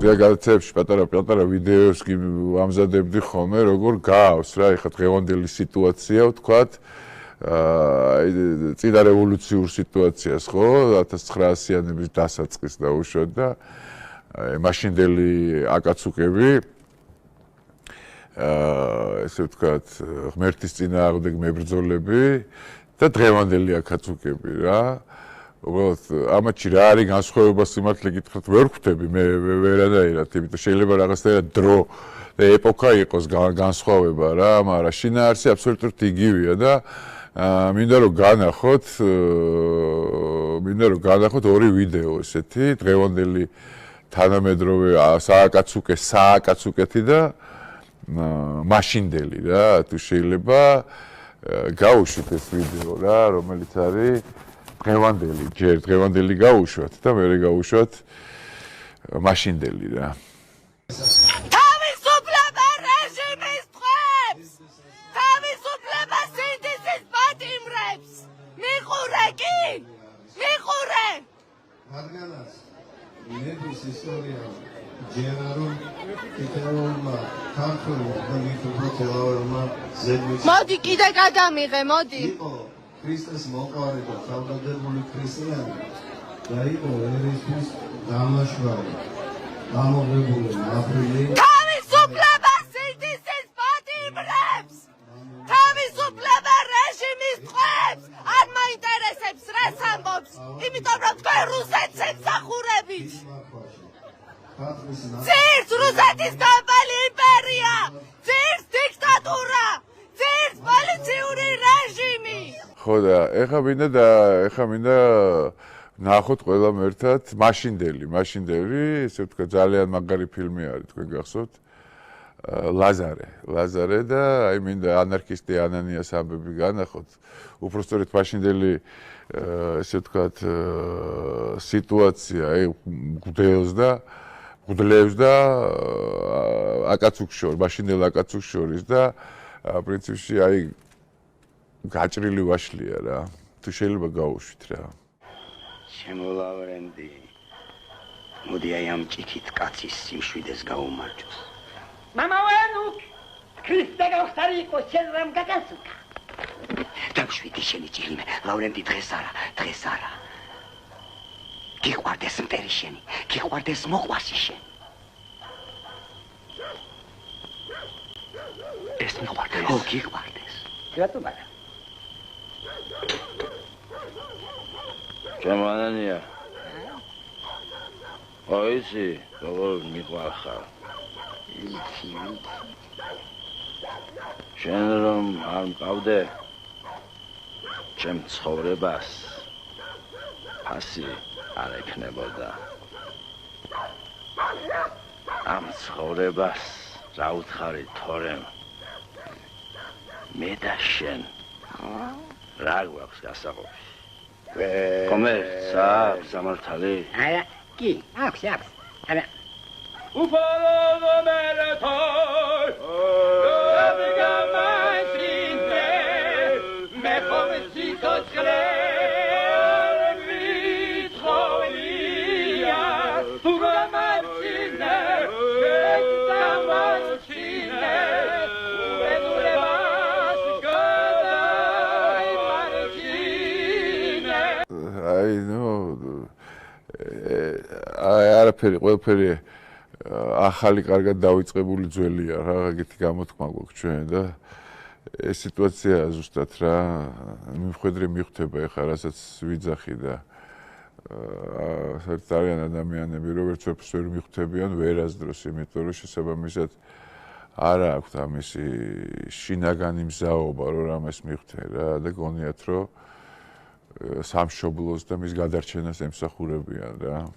გადაცემებში პატარა ვიდეოს კი ამზადებდი ხოლმე, როგორ გავს რა, ეხლა დღევანდელი სიტუაცია, ვთქვათ, წინა რევოლუციურ სიტუაციას, ხო, 1900-იანების დასაწყის დაუშვათ და მაშინდელი აკაცუკები ესე ვთქვათ, ღმერთის წინააღმდეგ მებრძოლები და დღევანდელი აკაცუკები რა. უბრალოდ ამათში რა არის განსხვავება სიმართლე გითხრათ ვერ ხვდები მე ვერანაირად, იმიტომ შეიძლება რაღაცნაირად დრო და ეპოქა იყოს განსხვავება რა, მაგრამ შინაარსი აბსოლუტურად იგივეა და მინდა რომ განახოთ ორი ვიდეო ესეთი, დღევანდელი თანამედროვე სააკაცუკეთი და მაშინდელი რა, თუ შეიძლება გაუშვით ეს ვიდეო რა, რომელიც არის დღევანდელი გაუშვათ და მე გაუშვათ მაშინდელი რა. თავისუფლება რეჟიმის ტყვეებს! თავისუფლება სინდისის პატიმრებს! მიყურე კი! მიყურე! რადგანაც ნების ისტორია ჯერა რომ თითოეულმა ქართულმა და მითუმეტეულმა ზედმეტ მოდი კიდე გადამიღე, მოდი. იყო ქრისტეს მოყვარე და თავდადებული ქრისტიანი და იყო ერისთვის დამაშვალი გამოღებული აფრილი თავისუფლება სინდისის პატიმრებს! თავისუფლება რეჟიმის ტყვეებს! არ მაინტერესებს რას ამბობს, იმიტომ რომ თქვენ რუსეთს ემსახურებით! ძირს რუსეთის დაბალი იმპერია! ძირს დიქტატურა! ძირს პოლიციური რეჟიმი! ხო და ეხა მინდა ნახოთ ყველამ ერთად მაშინდელი, ესე ვთქვათ, ძალიან მაგარი ფილმი არის, თქვენ გახსოვთ? ლაზარე და აი მინდა ანარქისტი ანანიას ამბები განახოთ. უпростоრეთ მაშინდელი ესე ვთქვათ სიტუაცია გვდლევს და მაშინდელ აკაცუკს შორის და პრინციპში აი გაჭრილი ვაშლია რა. თუ შეიძლება გაუშვით რა. შემოლავრენდი. მოდი აი ამ ჭიქით კაცის სიმშვიდეს გაუმარჯოს. მამავენუ ქრისტე გავხარიყო შენ რამ გაკაცუკა. დავშვიდი შენი ჭირიმე, ლავრენდი დღეს არა. გიყვარდეს მტერი შენი, გიყვარდეს მოყვარსი შენ. ეს მიყვარდეს. ო, გიყვარდეს. რატომ არა? ჩემანანია. ოიცი, როგორ მიყვარხარ. შენ რომ არ მყავდე ჩემ ცხოვრებას ფასი არ ექნებოდა. ამ ცხოვრებას რა უთხარი თორემ მე და შენ რა გვაქვს გასაყოფი? კომერცა სამართალი? არა, კი, აქვს. არა. უფალო მერეთოი გაბიგამაშინე მე ხომსი თოცხლე ვიცხოვია თუ გამაშინე გამაშინე უბედურებას გადაი მარჯინე აი არაფერი ყველაფერი ახალი კარგად დავიწყებული ძველია რა, ეგეთი გამოთქმა გვაქვს ჩვენ და ეს სიტუაცია ზუსტად რა, მიხვდება ეხლა რასაც ვიძახი და ძალიან ადამიანები როგორც ვერ მიხვდებიან ვერასდროს, იმიტომ რომ შესაბამისად არ აქვთ ამისი შინაგანი მზაობა რომ რამეს მიხვდნენ რა და გონიათ რომ სამშობლოს და მის გადარჩენას ემსახურებიან რა.